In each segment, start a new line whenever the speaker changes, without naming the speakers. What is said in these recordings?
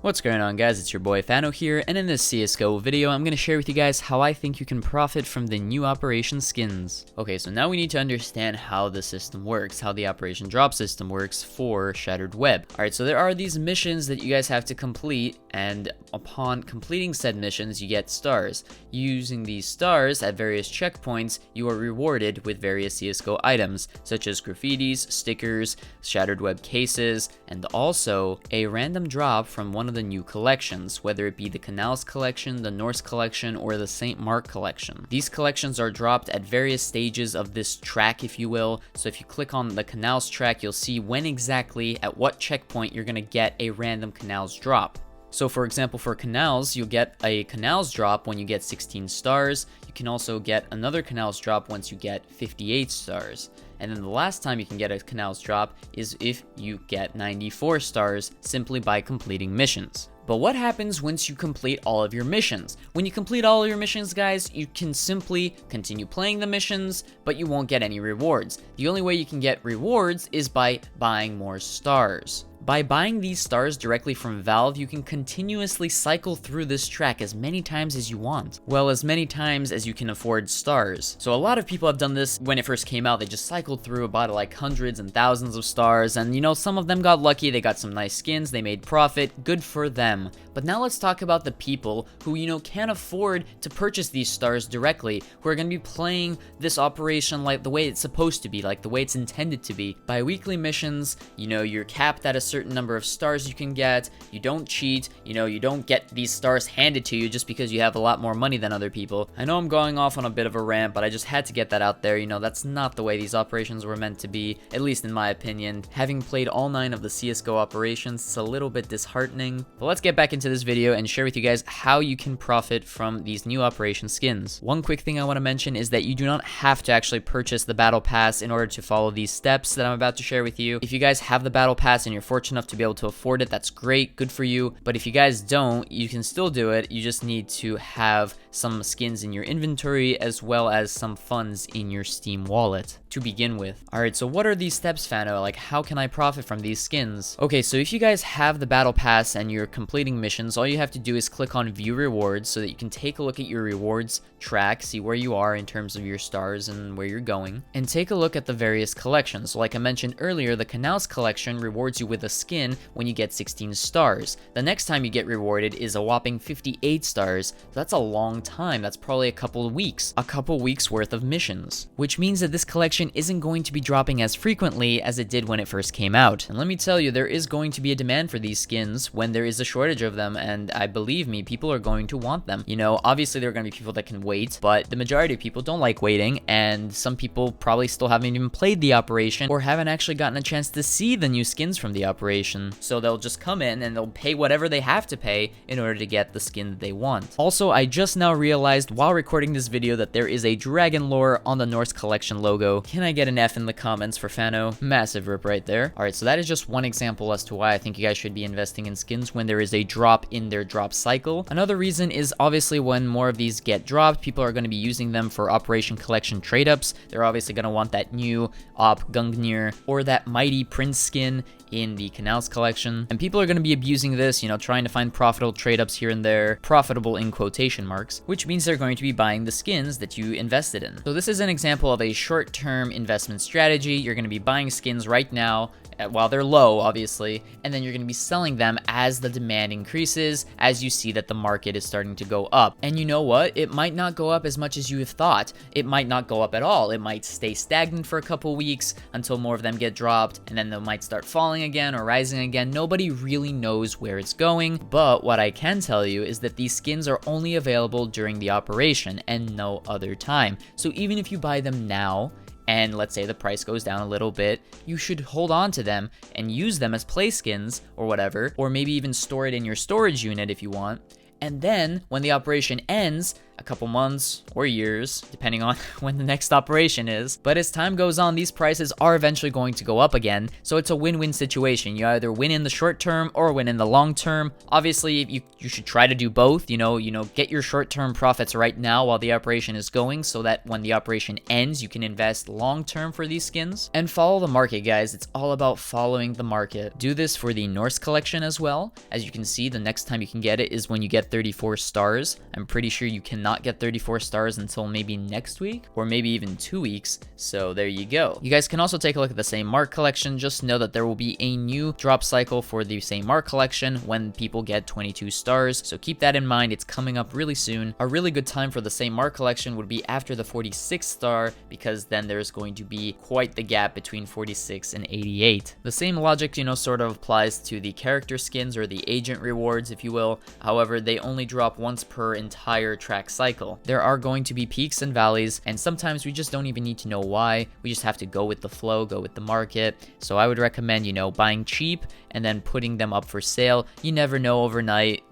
What's going on, guys? It's your boy Fano here, and in this CSGO video, I'm going to share with you guys how I think you can profit from the new Operation skins. Okay, so now we need to understand how the system works, how the Operation Drop system works for Shattered Web. Alright, so there are these missions that you guys have to complete, and upon completing said missions, you get stars. Using these stars at various checkpoints, you are rewarded with various CSGO items, such as graffitis, stickers, Shattered Web cases, and also a random drop from one of the new collections, whether it be the Canals collection, the Norse collection, or the St. Mark collection. These collections are dropped at various stages of this track, if you will. So if you click on the Canals track, you'll see when exactly at what checkpoint you're going to get a random Canals drop. So for example, for Canals, you'll get a Canals drop when you get 16 stars. You can also get another Canals drop once you get 58 stars. And then the last time you can get a Canals drop is if you get 94 stars simply by completing missions. But what happens once you complete all of your missions? When you complete all of your missions, guys, you can simply continue playing the missions, but you won't get any rewards. The only way you can get rewards is by buying more stars. By buying these stars directly from Valve, you can continuously cycle through this track as many times as you want. Well, as many times as you can afford stars. So a lot of people have done this when it first came out. They just cycled through about like hundreds and thousands of stars, and you know, some of them got lucky, they got some nice skins, they made profit, good for them. But now let's talk about the people who, you know, can't afford to purchase these stars directly, who are going to be playing this operation like the way it's supposed to be, like the way it's intended to be. By weekly missions, you know, you're capped at a certain number of stars you can get, you don't cheat, you know, you don't get these stars handed to you just because you have a lot more money than other people. I know I'm going off on a bit of a rant, but I just had to get that out there. You know, that's not the way these operations were meant to be, at least in my opinion. Having played all 9 of the CSGO operations, it's a little bit disheartening. But let's get back into this video and share with you guys how you can profit from these new operation skins. One quick thing I want to mention is that you do not have to actually purchase the battle pass in order to follow these steps that I'm about to share with you. If you guys have the battle pass and you're fortunate enough to be able to afford it, that's great, good for you. But if you guys don't, you can still do it. You just need to have some skins in your inventory as well as some funds in your Steam wallet to begin with. Alright, so what are these steps, Fano? Like, how can I profit from these skins? Okay, so if you guys have the battle pass and you're completing missions, all you have to do is click on view rewards so that you can take a look at your rewards track, see where you are in terms of your stars and where you're going, and take a look at the various collections. So like I mentioned earlier, the Canals collection rewards you with a skin when you get 16 stars. The next time you get rewarded is a whopping 58 stars. So that's a long time. That's probably a couple weeks worth of missions, which means that this collection isn't going to be dropping as frequently as it did when it first came out. And let me tell you, there is going to be a demand for these skins when there is a shortage of them, and I believe me, people are going to want them. You know, obviously there are going to be people that can wait, but the majority of people don't like waiting, and some people probably still haven't even played the operation or haven't actually gotten a chance to see the new skins from the operation. So they'll just come in and they'll pay whatever they have to pay in order to get the skin that they want. Also, I just now realized while recording this video that there is a dragon lore on the Norse collection logo. Can I get an F in the comments for Fano? Massive rip right there. Alright, so that is just one example as to why I think you guys should be investing in skins when there is a drop in their drop cycle. Another reason is obviously when more of these get dropped, people are going to be using them for Operation Collection trade-ups. They're obviously going to want that new Op Gungnir or that Mighty Prince skin in the Canals collection, and people are going to be abusing this, you know, trying to find profitable trade-ups here and there, profitable in quotation marks, which means they're going to be buying the skins that you invested in. So this is an example of a short-term investment strategy. You're going to be buying skins right now while they're low, obviously, and then you're going to be selling them as the demand increases, as you see that the market is starting to go up. And you know what? It might not go up as much as you have thought. It might not go up at all. It might stay stagnant for a couple weeks until more of them get dropped, and then they might start falling again or rising again. Nobody really knows where it's going, but what I can tell you is that these skins are only available during the operation and no other time. So even if you buy them now, and let's say the price goes down a little bit, you should hold on to them and use them as play skins or whatever, or maybe even store it in your storage unit if you want. And then when the operation ends, a couple months or years, depending on when the next operation is. But as time goes on, these prices are eventually going to go up again. So it's a win-win situation. You either win in the short term or win in the long term. Obviously, you should try to do both. Get your short-term profits right now while the operation is going, so that when the operation ends, you can invest long-term for these skins. And follow the market, guys. It's all about following the market. Do this for the Norse collection as well. As you can see, the next time you can get it is when you get 34 stars. I'm pretty sure you cannot get 34 stars until maybe next week or maybe even 2 weeks. So there you go. You guys can also take a look at the same Mark collection. Just know that there will be a new drop cycle for the same Mark collection when people get 22 stars. So keep that in mind. It's coming up really soon. A really good time for the same Mark collection would be after the 46th star, because then there's going to be quite the gap between 46 and 88. The same logic, sort of applies to the character skins or the agent rewards, if you will. However, they only drop once per entire track cycle. There are going to be peaks and valleys, and sometimes we just don't even need to know why. We just have to go with the flow, go with the market. So I would recommend, buying cheap and then putting them up for sale. You never know overnight,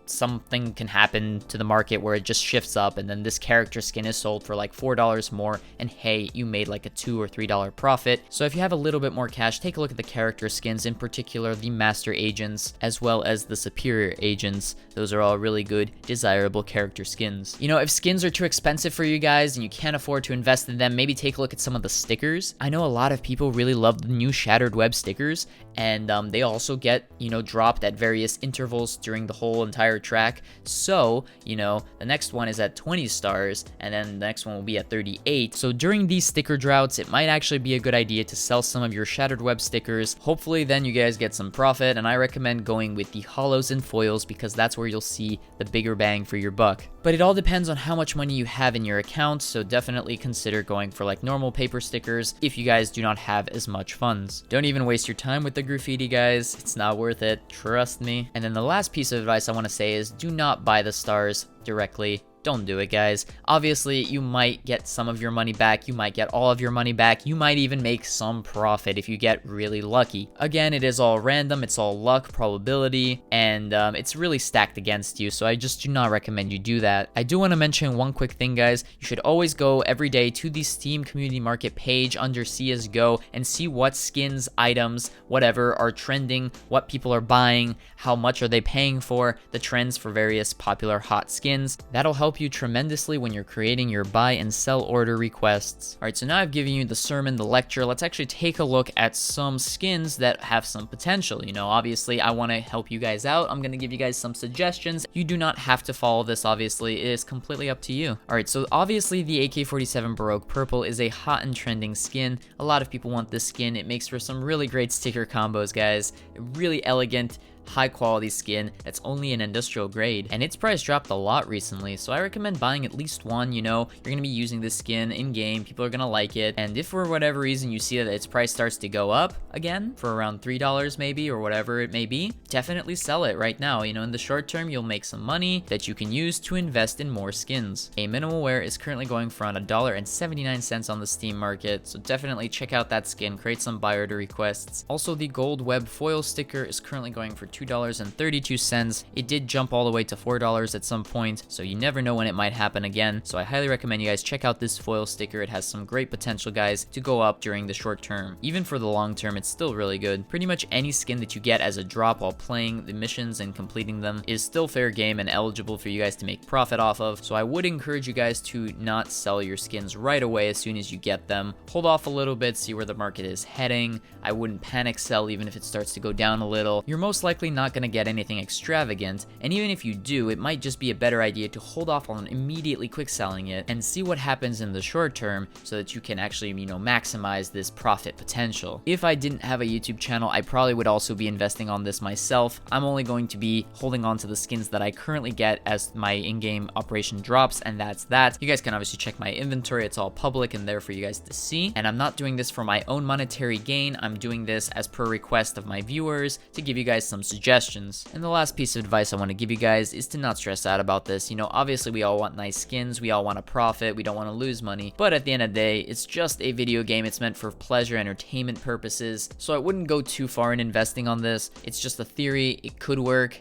something can happen to the market where it just shifts up, and then this character skin is sold for like $4 more, and hey, you made like a $2 or $3 profit. So if you have a little bit more cash, take a look at the character skins, in particular the master agents as well as the superior agents. Those are all really good, desirable character skins. If skins are too expensive for you guys and you can't afford to invest in them, maybe take a look at some of the stickers. I know a lot of people really love the new Shattered Web stickers, and they also get, dropped at various intervals during the whole entire track. So, the next one is at 20 stars, and then the next one will be at 38. So during these sticker droughts, it might actually be a good idea to sell some of your Shattered Web stickers. Hopefully then you guys get some profit, and I recommend going with the holos and foils, because that's where you'll see the bigger bang for your buck. But it all depends on how much money you have in your account, so definitely consider going for like normal paper stickers if you guys do not have as much funds. Don't even waste your time with the graffiti, guys. It's not worth it, trust me. And then the last piece of advice I want to say is, do not buy the stars directly. Don't do it, guys. Obviously, you might get some of your money back. You might get all of your money back. You might even make some profit if you get really lucky. Again, it is all random. It's all luck, probability, and it's really stacked against you. So I just do not recommend you do that. I do want to mention one quick thing, guys. You should always go every day to the Steam Community Market page under CSGO and see what skins, items, whatever are trending, what people are buying, how much are they paying for, the trends for various popular hot skins. That'll help you tremendously when you're creating your buy and sell order requests. Alright, so now I've given you the sermon, the lecture. Let's actually take a look at some skins that have some potential. Obviously I want to help you guys out. I'm going to give you guys some suggestions. You do not have to follow this, obviously. It is completely up to you. Alright, so obviously the AK-47 Baroque Purple is a hot and trending skin. A lot of people want this skin. It makes for some really great sticker combos, guys. Really elegant, high quality skin that's only an industrial grade, and its price dropped a lot recently, so I recommend buying at least one. You're gonna be using this skin in game, people are gonna like it, and if for whatever reason you see that its price starts to go up again for around $3 maybe, or whatever it may be, definitely sell it right now. In the short term you'll make some money that you can use to invest in more skins. A minimal wear is currently going for around $1.79 on the Steam market, so definitely check out that skin, create some buy order requests. Also, the gold web foil sticker is currently going for $2.32. It did jump all the way to $4 at some point, so you never know when it might happen again. So I highly recommend you guys check out this foil sticker. It has some great potential, guys, to go up during the short term. Even for the long term, it's still really good. Pretty much any skin that you get as a drop while playing the missions and completing them is still fair game and eligible for you guys to make profit off of. So I would encourage you guys to not sell your skins right away as soon as you get them. Hold off a little bit, see where the market is heading. I wouldn't panic sell even if it starts to go down a little. You're most likely not going to get anything extravagant, and even if you do, it might just be a better idea to hold off on immediately quick selling it and see what happens in the short term, so that you can actually, maximize this profit potential. If I didn't have a YouTube channel, I probably would also be investing on this myself. I'm only going to be holding on to the skins that I currently get as my in-game operation drops, and that's that. You guys can obviously check my inventory. It's all public and there for you guys to see, and I'm not doing this for my own monetary gain. I'm doing this as per request of my viewers to give you guys some suggestions. And the last piece of advice I want to give you guys is to not stress out about this. You know, obviously we all want nice skins, we all want to profit, we don't want to lose money, but at the end of the day, it's just a video game. It's meant for pleasure, entertainment purposes, so I wouldn't go too far in investing on this. It's just a theory. It could work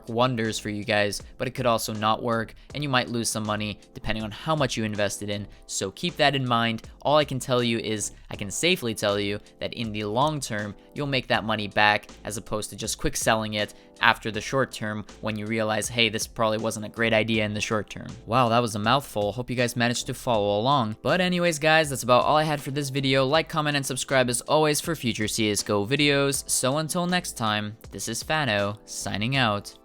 wonders for you guys, but it could also not work, and you might lose some money depending on how much you invested in, so keep that in mind. All I can tell you is, I can safely tell you that in the long term, you'll make that money back, as opposed to just quick selling it after the short term when you realize, hey, this probably wasn't a great idea in the short term. Wow, that was a mouthful. Hope you guys managed to follow along. But anyways, guys, that's about all I had for this video. Like, comment, and subscribe as always for future CSGO videos. So until next time, this is Fano, signing out.